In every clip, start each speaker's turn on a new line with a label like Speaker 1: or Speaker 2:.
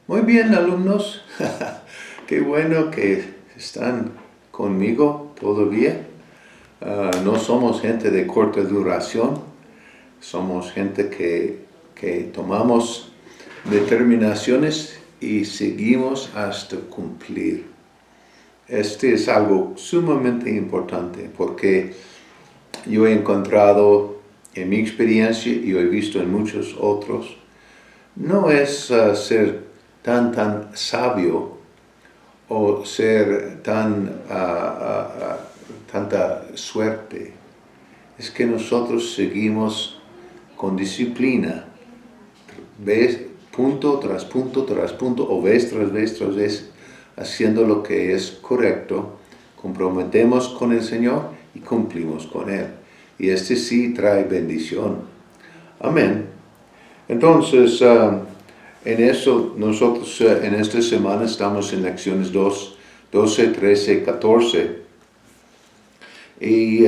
Speaker 1: Muy bien, alumnos. Qué bueno que están conmigo todavía. No somos gente de corta duración. Somos gente que tomamos determinaciones y seguimos hasta cumplir. Este es algo sumamente importante porque yo he encontrado en mi experiencia y he visto en muchos otros, no es ser tan sabio o ser tanta suerte. Es que nosotros seguimos con disciplina, vez, punto tras punto tras punto, o vez tras vez tras vez, haciendo lo que es correcto, comprometemos con el Señor y cumplimos con Él. Y este sí trae bendición. Amén. Entonces, en eso, nosotros en esta semana estamos en lecciones 2, 12, 13, 14. Y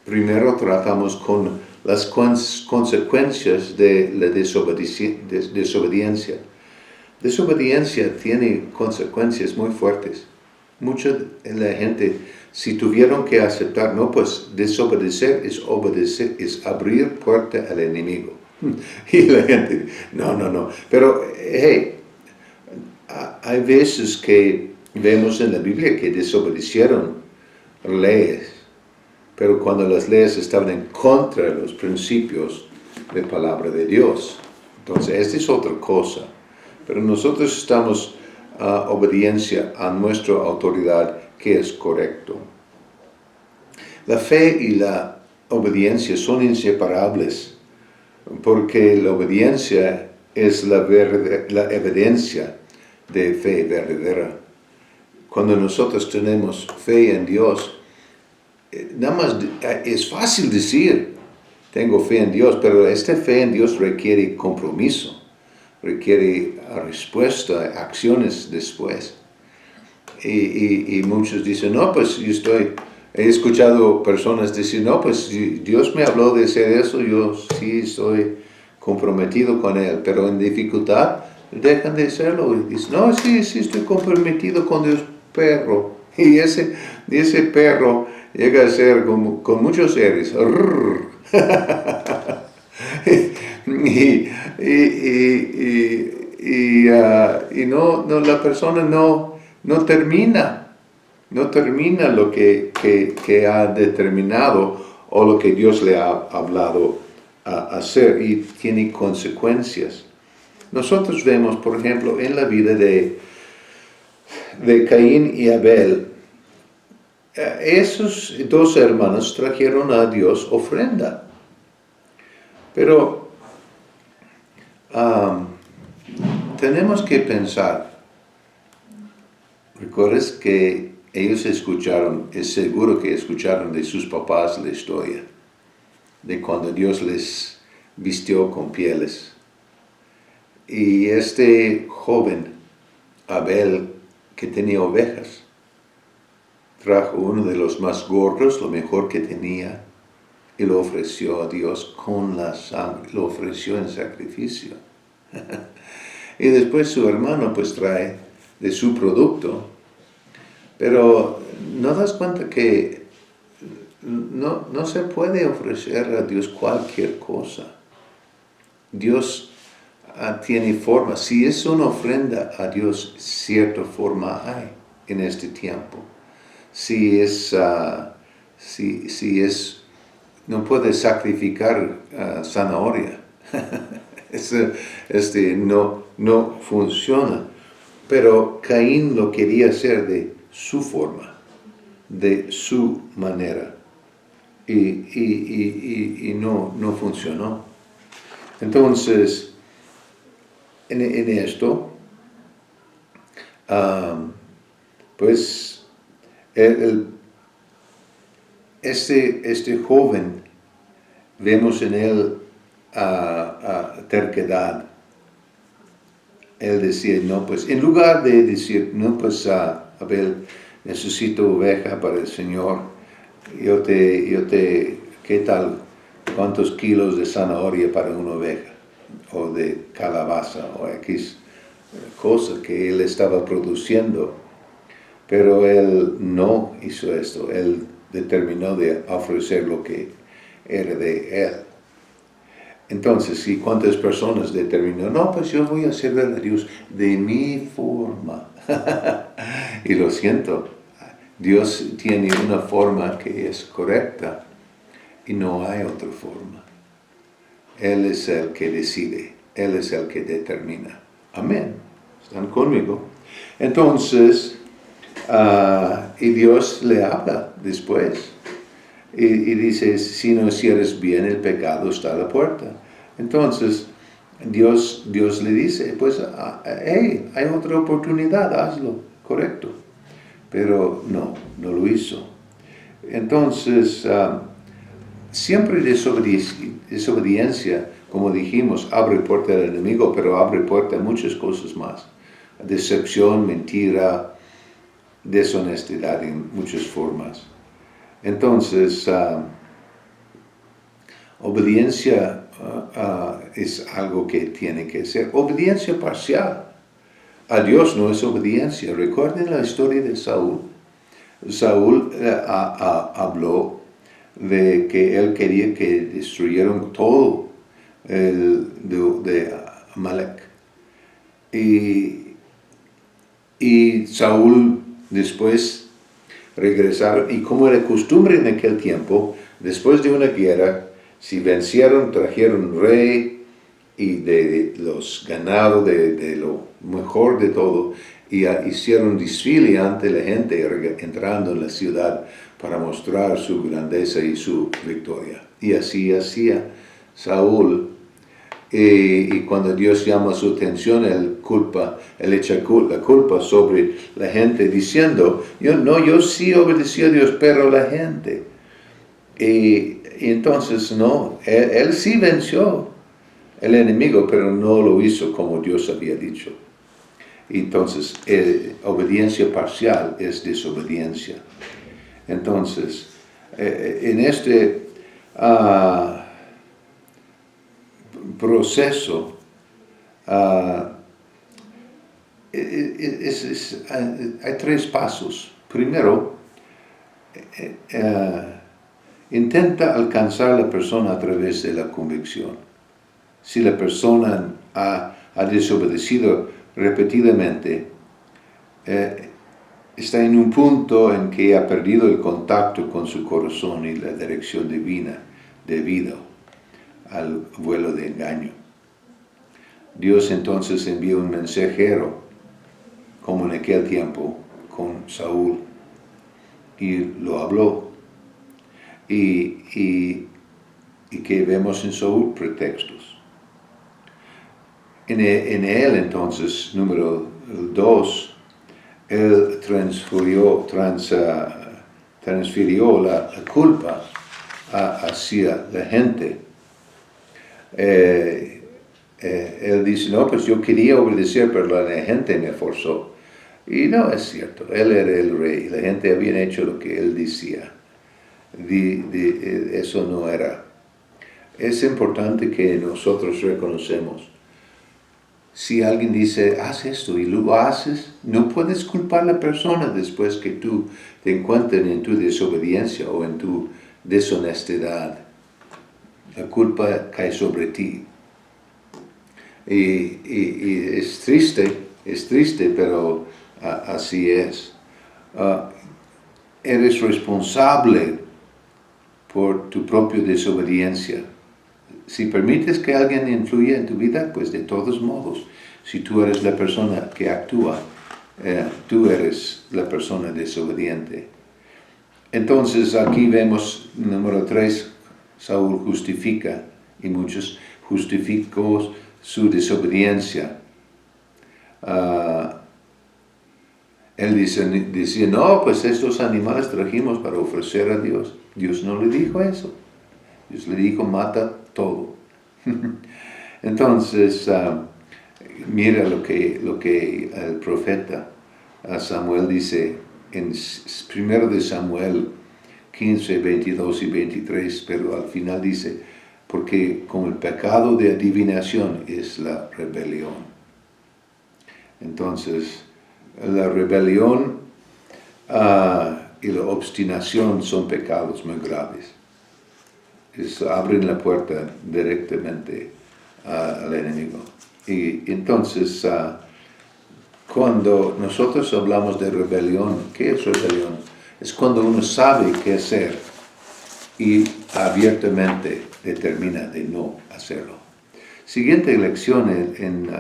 Speaker 1: primero tratamos con las consecuencias de la desobediencia. Desobediencia tiene consecuencias muy fuertes. Mucha de la gente, si tuvieron que aceptar, no, pues desobedecer es obedecer, es abrir puerta al enemigo. Y la gente, no. Pero, hey, hay veces que vemos en la Biblia que desobedecieron leyes, pero cuando las leyes estaban en contra de los principios de palabra de Dios. Entonces, esta es otra cosa. Pero nosotros estamos obediencia a nuestra autoridad, que es correcto. La fe y la obediencia son inseparables, porque la obediencia es la evidencia de fe verdadera. Cuando nosotros tenemos fe en Dios, nada más es fácil decir, tengo fe en Dios, pero esta fe en Dios requiere compromiso, requiere respuesta, acciones después. Y muchos dicen, no, pues he escuchado personas decir, no, pues si Dios me habló de hacer eso, yo sí estoy comprometido con Él, pero en dificultad dejan de hacerlo y dicen, no, sí estoy comprometido con Dios, perro. Y ese perro llega a ser con muchos seres. Y no, la persona no termina lo que ha determinado o lo que Dios le ha hablado a hacer, y tiene consecuencias. Nosotros vemos, por ejemplo, en la vida de Caín y Abel, esos dos hermanos trajeron a Dios ofrenda. Pero tenemos que pensar, recuerdas que ellos escucharon, es seguro que escucharon de sus papás la historia, de cuando Dios les vistió con pieles. Y este joven, Abel, que tenía ovejas, trajo uno de los más gordos, lo mejor que tenía, y lo ofreció a Dios con la sangre, lo ofreció en sacrificio. Y después su hermano pues trae de su producto, pero no das cuenta que no se puede ofrecer a Dios cualquier cosa. Dios tiene forma. Si es una ofrenda a Dios, cierta forma hay en este tiempo. Si es, no puedes sacrificar zanahoria. No funciona. Pero Caín lo quería hacer de su forma, de su manera. Y no funcionó. Entonces, en esto, pues, este joven, vemos en él terquedad. Él decía, no, pues, en lugar de decir, no, pues, Abel, necesito oveja para el Señor, ¿qué tal? ¿Cuántos kilos de zanahoria para una oveja? O de calabaza, o X cosa que él estaba produciendo, pero él no hizo esto. Él determinó de ofrecer lo que era de él. Entonces, ¿y cuántas personas determinó? No, pues yo voy a servir a Dios de mi forma. Y lo siento, Dios tiene una forma que es correcta y no hay otra forma. Él es el que decide, Él es el que determina. Amén. ¿Están conmigo? Entonces, y Dios le habla después. Y dice, si no hicieres bien, el pecado está a la puerta. Entonces, Dios le dice, pues, hey, hay otra oportunidad, hazlo, correcto. Pero no lo hizo. Entonces, siempre desobediencia, como dijimos, abre puerta al enemigo, pero abre puerta a muchas cosas más. Decepción, mentira, deshonestidad en muchas formas. Entonces, obediencia es algo que tiene que ser. Obediencia parcial a Dios no es obediencia. Recuerden la historia de Saúl. Saúl habló de que él quería que destruyeran todo de Amalek. Y Saúl después regresaron, y como era costumbre en aquel tiempo, después de una guerra, si vencieron, trajeron un rey y de los ganados, de lo mejor de todo, y hicieron desfile ante la gente entrando en la ciudad para mostrar su grandeza y su victoria. Y así hacía Saúl. Y cuando Dios llama su atención, él echa la culpa sobre la gente diciendo, yo sí obedecí a Dios, pero la gente. Y entonces no, él sí venció el enemigo, pero no lo hizo como Dios había dicho. Entonces, obediencia parcial es desobediencia. Entonces, en este proceso, hay tres pasos. Primero, intenta alcanzar a la persona a través de la convicción. Si la persona ha desobedecido repetidamente, está en un punto en que ha perdido el contacto con su corazón y la dirección divina debido al vuelo de engaño. Dios entonces envió un mensajero, como en aquel tiempo, con Saúl, y lo habló. Y que vemos en Saúl pretextos. En él entonces, número 2, él transfirió la culpa hacia la gente. Él dice, no, pues yo quería obedecer, pero la gente me forzó. Y no es cierto, él era el rey, la gente había hecho lo que él decía. Eso no era. Es importante que nosotros reconocemos. Si alguien dice, haz esto y lo haces, no puedes culpar a la persona después que tú te encuentres en tu desobediencia o en tu deshonestidad. La culpa cae sobre ti. Y es triste, pero así es. Eres responsable por tu propia desobediencia. Si permites que alguien influya en tu vida, pues de todos modos, si tú eres la persona que actúa, tú eres la persona desobediente. Entonces aquí vemos, número 3, Saúl justifica, y muchos justificó su desobediencia. Él decía, no, pues estos animales trajimos para ofrecer a Dios. Dios no le dijo eso. Dios le dijo, mata todo. Entonces, mira lo que el profeta Samuel dice en 1 de Samuel 15, 22 y 23, pero al final dice, porque como el pecado de adivinación es la rebelión. Entonces, la rebelión y la obstinación son pecados muy graves. Abren la puerta directamente al enemigo. Y entonces, cuando nosotros hablamos de rebelión, ¿qué es rebelión? Es cuando uno sabe qué hacer y abiertamente determina de no hacerlo. Siguiente lección en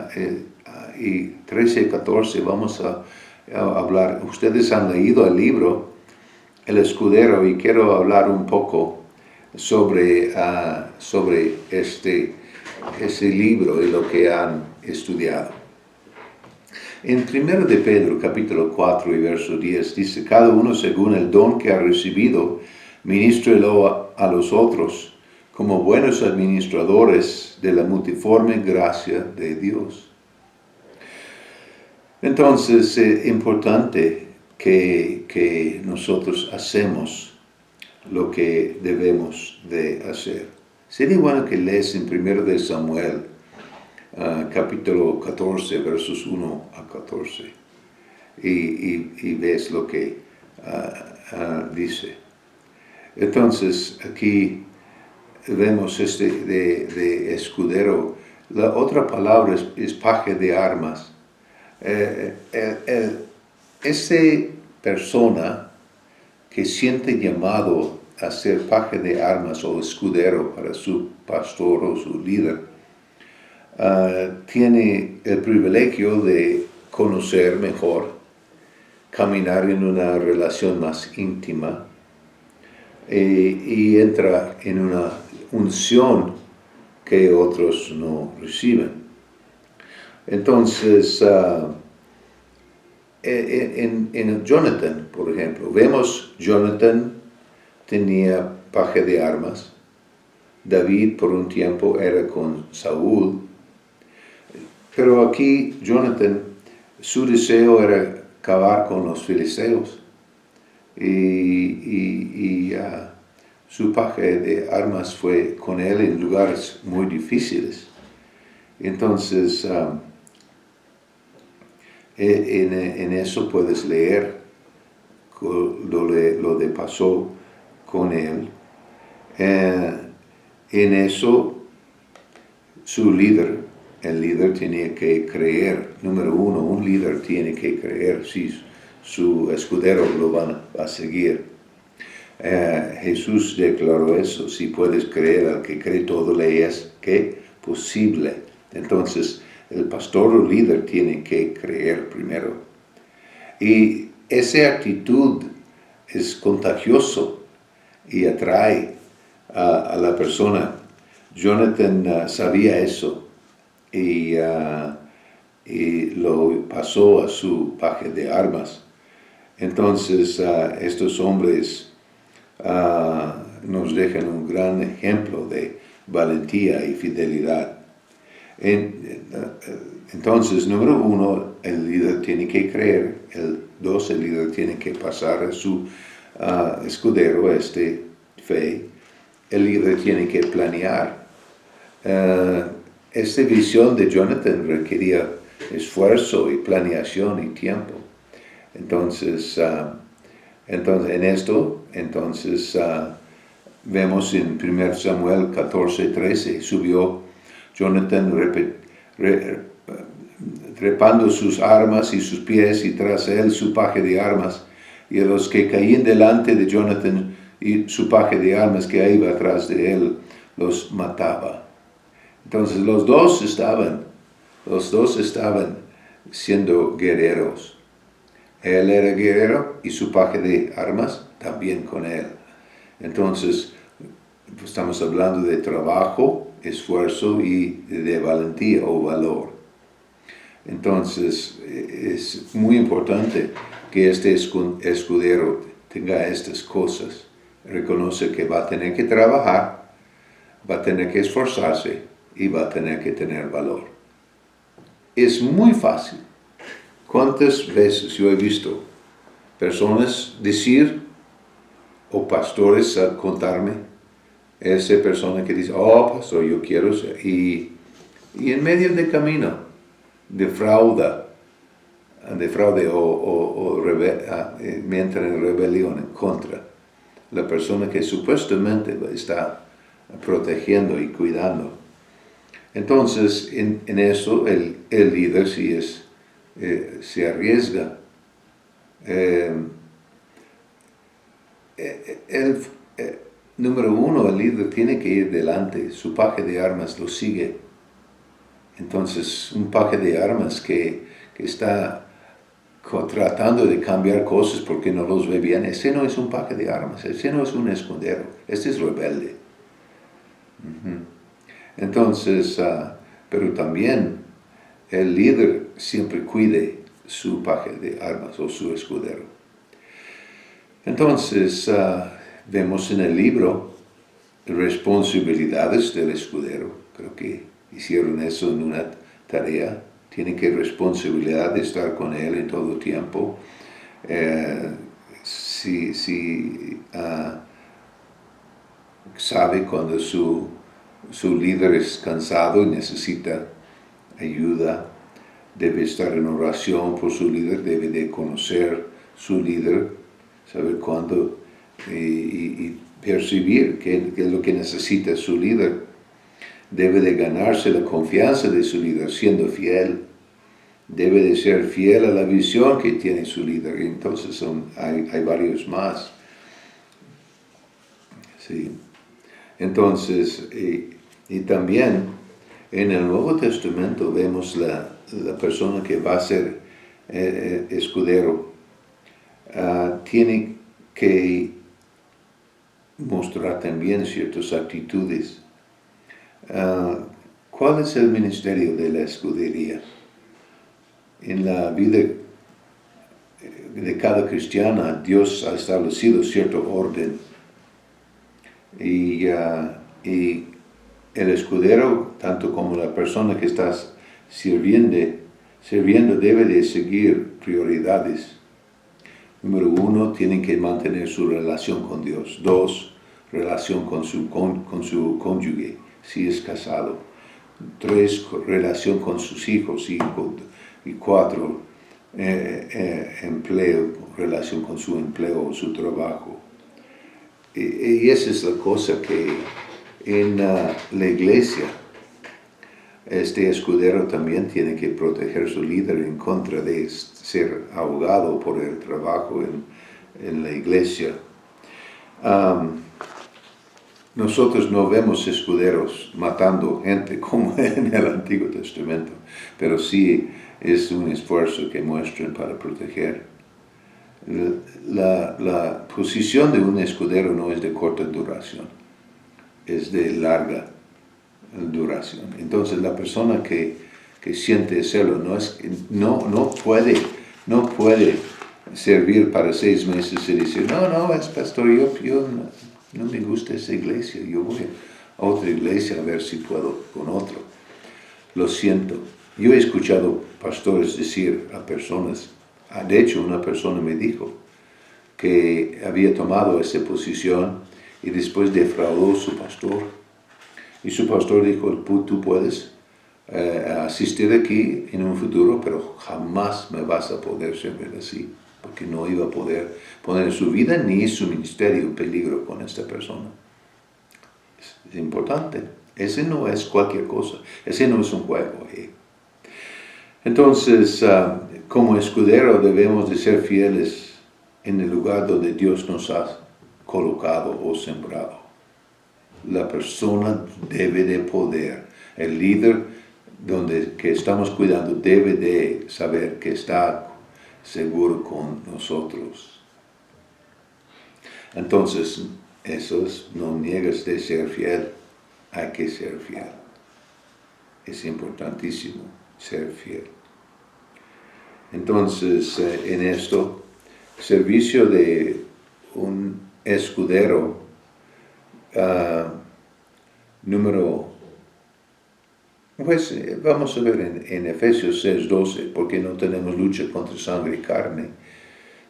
Speaker 1: 13 y 14 vamos a hablar. Ustedes han leído el libro El Escudero y quiero hablar un poco sobre ese libro y lo que han estudiado. En 1 de Pedro, capítulo 4 y verso 10, dice, cada uno según el don que ha recibido, ministrelo a los otros, como buenos administradores de la multiforme gracia de Dios. Entonces, es importante que nosotros hacemos lo que debemos de hacer. Sería bueno que lees en 1 de Samuel, capítulo 14, versos 1 a 14, y ves lo que dice. Entonces, aquí vemos de escudero. La otra palabra es paje de armas. Esa persona que siente llamado a ser paje de armas o escudero para su pastor o su líder, tiene el privilegio de conocer mejor, caminar en una relación más íntima y entra en una unción que otros no reciben. Entonces, en Jonathan, por ejemplo, vemos Jonathan tenía paje de armas. David por un tiempo era con Saúl. Pero aquí Jonathan, su deseo era acabar con los filisteos. Y su paje de armas fue con él en lugares muy difíciles. Entonces, en eso puedes leer lo que pasó con él. En eso, su líder, el líder tenía que creer. Número uno, un líder tiene que creer si su escudero lo va a seguir. Jesús declaró eso, si puedes creer, al que cree todo le es ¿qué? Posible. Entonces, el pastor o líder tiene que creer primero. Y esa actitud es contagioso y atrae a la persona. Jonathan sabía eso y lo pasó a su paje de armas. Entonces, estos hombres nos dejan un gran ejemplo de valentía y fidelidad. Entonces, número uno, el líder tiene que creer. Dos, el líder tiene que pasar a su escudero fe. El líder tiene que planear. Esta visión de Jonathan requería esfuerzo y planeación y tiempo. Entonces, en esto, vemos en 1 Samuel 14:13, subió Jonathan trepando sus armas y sus pies, y tras él su paje de armas, y a los que caían delante de Jonathan y su paje de armas que iba atrás de él, los mataba. Entonces los dos estaban siendo guerreros. Él era guerrero y su paje de armas también con él. Entonces, estamos hablando de trabajo, esfuerzo y de valentía o valor. Entonces, es muy importante que este escudero tenga estas cosas. Reconoce que va a tener que trabajar, va a tener que esforzarse y va a tener que tener valor. Es muy fácil. ¿Cuántas veces yo he visto personas decir o pastores a contarme, esa persona que dice, oh pastor, yo quiero ser, y en medio del camino defrauda de fraude o me entra en rebelión en contra. La persona que supuestamente está protegiendo y cuidando. Entonces, en eso, el líder se arriesga. Número uno, el líder tiene que ir delante, su paje de armas lo sigue. Entonces, un paje de armas que está tratando de cambiar cosas porque no los ve bien, ese no es un paje de armas, ese no es un escudero, este es rebelde. Entonces, pero también el líder siempre cuide su paje de armas o su escudero. Entonces, vemos en el libro responsabilidades del escudero. Creo que hicieron eso en una tarea. Tiene que responsabilidad de estar con él en todo tiempo. Si sabe cuando su líder es cansado y necesita ayuda, debe estar en oración por su líder, debe de conocer su líder, saber cuándo y percibir qué es lo que necesita su líder. Debe de ganarse la confianza de su líder siendo fiel. Debe de ser fiel a la visión que tiene su líder. Y entonces hay varios más. Sí. Entonces, y también en el Nuevo Testamento vemos la persona que va a ser escudero. Tiene que mostrar también ciertas actitudes. ¿Cuál es el ministerio de la escudería? En la vida de cada cristiana, Dios ha establecido cierto orden. Y el escudero, tanto como la persona que está sirviendo debe de seguir prioridades. Número 1, tienen que mantener su relación con Dios. 2, relación con su cónyuge, si es casado. 3, relación con sus hijos. Y 4, empleo, relación con su empleo o su trabajo. Y esa es la cosa que en la iglesia, este escudero también tiene que proteger a su líder en contra de ser ahogado por el trabajo en la iglesia. Nosotros no vemos escuderos matando gente como en el Antiguo Testamento, pero sí es un esfuerzo que muestran para proteger. La posición de un escudero no es de corta duración, es de larga duración. Entonces la persona que siente celo no puede servir para 6 meses y decir, no, es pastor, yo no me gusta esa iglesia, yo voy a otra iglesia a ver si puedo con otro. Lo siento. Yo he escuchado pastores decir a personas, de hecho una persona me dijo que había tomado esa posición y después defraudó a su pastor. Y su pastor dijo, tú puedes asistir aquí en un futuro, pero jamás me vas a poder servir así, porque no iba a poder poner su vida ni su ministerio en peligro con esta persona. Es importante. Ese no es cualquier cosa. Ese no es un juego. Entonces, como escudero debemos de ser fieles en el lugar donde Dios nos ha colocado o sembrado. La persona debe de poder. El líder que estamos cuidando debe de saber que está seguro con nosotros. Entonces, no niegas de ser fiel. Hay que ser fiel. Es importantísimo ser fiel. Entonces, en esto, servicio de un escudero, vamos a ver en Efesios 6:12, porque no tenemos lucha contra sangre y carne,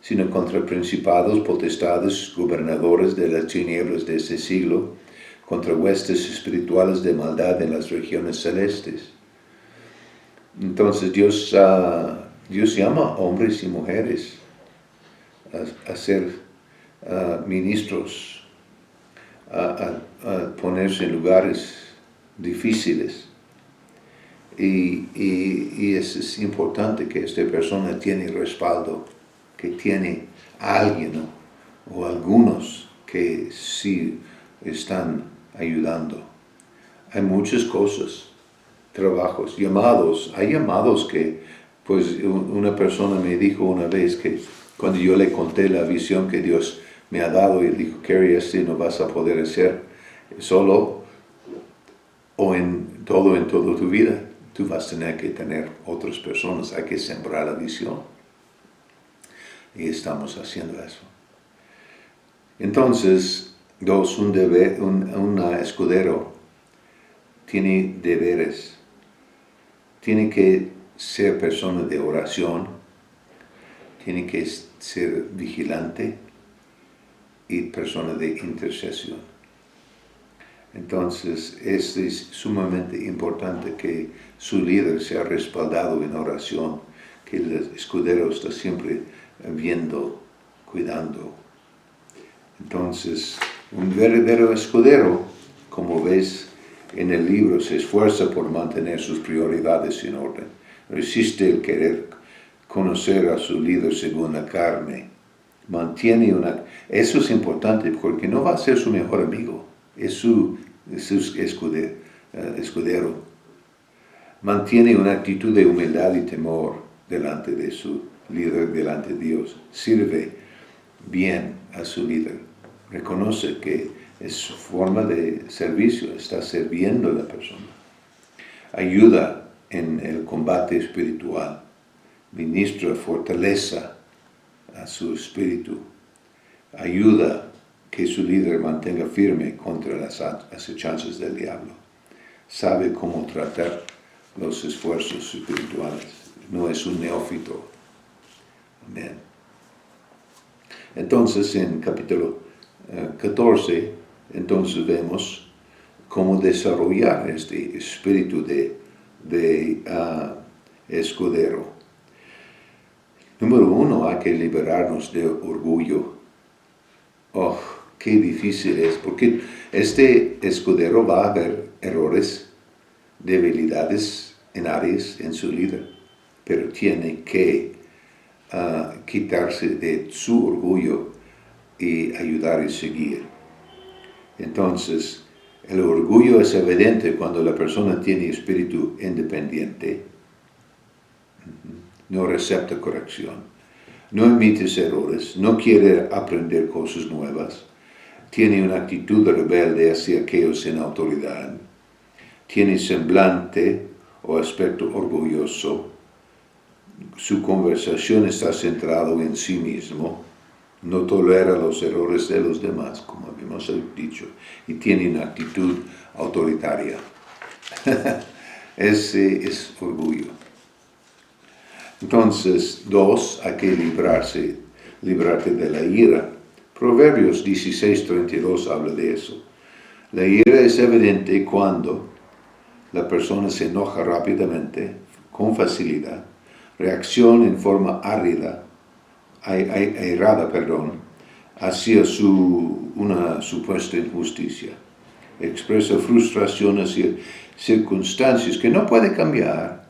Speaker 1: sino contra principados, potestades, gobernadores de las tinieblas de este siglo, contra huestes espirituales de maldad en las regiones celestes. Entonces Dios Dios llama a hombres y mujeres a ser ministros, a ponerse en lugares difíciles. Y es importante que esta persona tiene respaldo, que tiene a alguien, ¿no? O algunos que sí están ayudando. Hay muchas cosas, trabajos, llamados. Hay llamados que, pues una persona me dijo una vez que cuando yo le conté la visión que Dios me ha dado, y dijo, Kerry, este no vas a poder hacer solo o en toda tu vida. Tú vas a tener que tener otras personas, hay que sembrar la visión. Y estamos haciendo eso. Entonces, un escudero tiene deberes. Tiene que ser persona de oración, tiene que ser vigilante y persona de intercesión. Entonces, es sumamente importante que su líder sea respaldado en oración, que el escudero está siempre viendo, cuidando. Entonces, un verdadero escudero, como ves en el libro, se esfuerza por mantener sus prioridades en orden. Resiste el querer conocer a su líder según la carne. Eso es importante porque no va a ser su mejor amigo, es su escudero. Mantiene una actitud de humildad y temor delante de su líder, delante de Dios. Sirve bien a su líder. Reconoce que es su forma de servicio, está sirviendo a la persona. Ayuda en el combate espiritual. Ministra fortaleza a su espíritu. Ayuda que su líder mantenga firme contra las acechanzas del diablo. Sabe cómo tratar los esfuerzos espirituales. No es un neófito. Amén. Entonces, en capítulo 14, entonces vemos cómo desarrollar este espíritu de escudero. Número 1, hay que liberarnos de orgullo. Oh, qué difícil es, porque este escudero va a ver errores, debilidades en áreas en su líder, pero tiene que quitarse de su orgullo y ayudar y seguir. Entonces, el orgullo es evidente cuando la persona tiene espíritu independiente, no acepta corrección, no emite errores, no quiere aprender cosas nuevas, tiene una actitud rebelde hacia aquellos en autoridad, tiene semblante o aspecto orgulloso, su conversación está centrada en sí mismo, no tolera los errores de los demás, como habíamos dicho, y tiene una actitud autoritaria. Ese es orgullo. Entonces, 2, hay que librarte de la ira. Proverbios 16:32 habla de eso. La ira es evidente cuando la persona se enoja rápidamente, con facilidad, reacciona en forma errada, hacia una supuesta injusticia. Expresa frustración hacia circunstancias que no puede cambiar,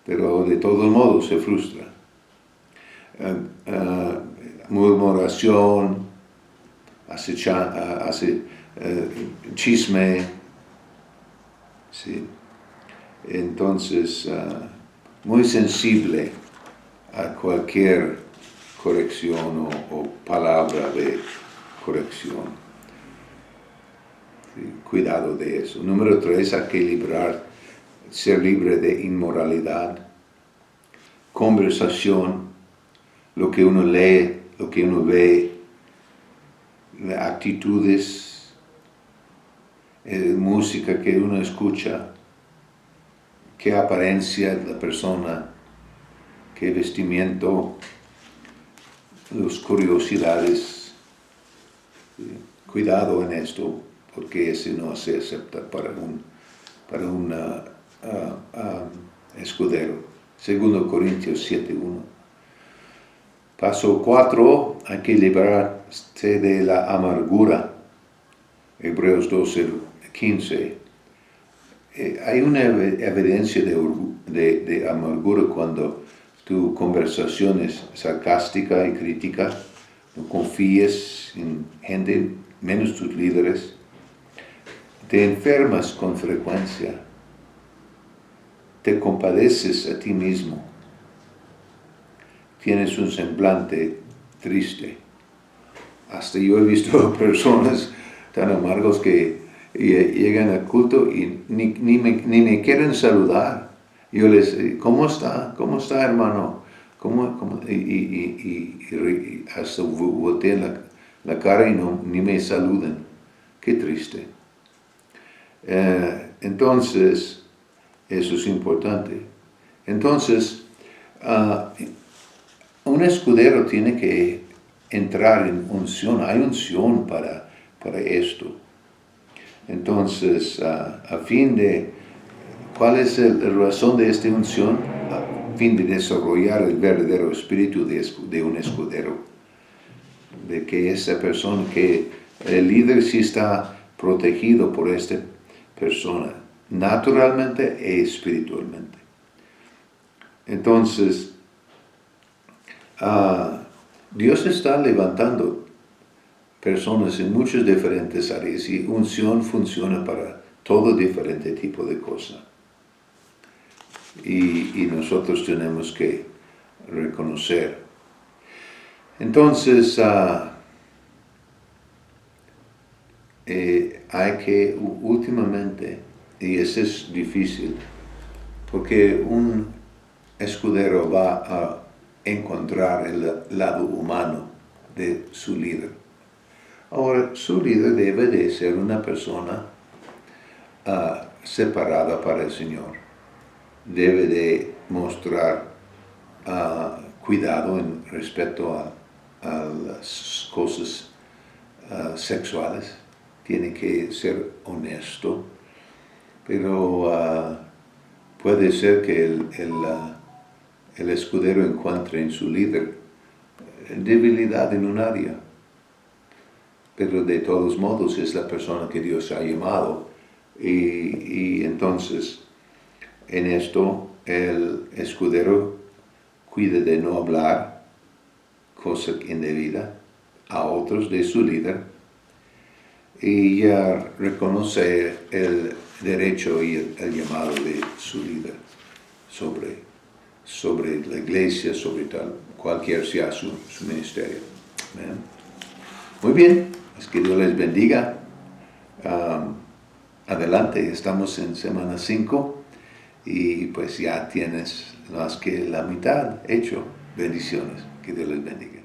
Speaker 1: pero de todos modos se frustra. Murmuración, hace chisme, ¿sí? Entonces, muy sensible a cualquier corrección o palabra de corrección. Sí, cuidado de eso. Número 3, hay que ser libre de inmoralidad, conversación, lo que uno lee, lo que uno ve, actitudes, música que uno escucha, qué apariencia de la persona, qué vestimiento, las curiosidades. Cuidado en esto, porque ese no se acepta para un escudero. 2 Corintios 7:1. Paso 4, hay que librarse de la amargura. Hebreos 12:15. Hay una evidencia de amargura cuando tu conversación es sarcástica y crítica. No confíes en gente, menos tus líderes. Te enfermas con frecuencia. Te compadeces a ti mismo. Tienes un semblante triste. Hasta yo he visto personas tan amargos que llegan al culto y ni me quieren saludar. Yo les digo, ¿cómo está? ¿Cómo está, hermano? Y hasta voltean la cara y ni me saludan. Qué triste. Entonces, eso es importante. Entonces, un escudero tiene que entrar en unción. Hay unción para esto. Entonces, ¿cuál es la razón de esta unción? A fin de desarrollar el verdadero espíritu de un escudero. De que esa persona, que el líder sí está protegido por esta persona, naturalmente e espiritualmente. Entonces, Dios está levantando personas en muchas diferentes áreas y unción funciona para todo diferente tipo de cosas. Y nosotros tenemos que reconocer. Entonces, hay que últimamente, y eso es difícil, porque un escudero va a encontrar el lado humano de su líder. Ahora, su líder debe de ser una persona separada para el Señor. Debe de mostrar cuidado en respecto a las cosas sexuales. Tiene que ser honesto, pero puede ser que el escudero encuentre en su líder debilidad en un área, pero de todos modos es la persona que Dios ha llamado, y entonces en esto el escudero cuida de no hablar cosa indebida a otros de su líder, y ya reconoce el derecho y el llamado de su líder sobre la iglesia, sobre tal, cualquier sea su ministerio. Amén. Muy bien, pues que Dios les bendiga. Adelante, estamos en semana 5 y pues ya tienes más que la mitad hecho. Bendiciones, que Dios les bendiga.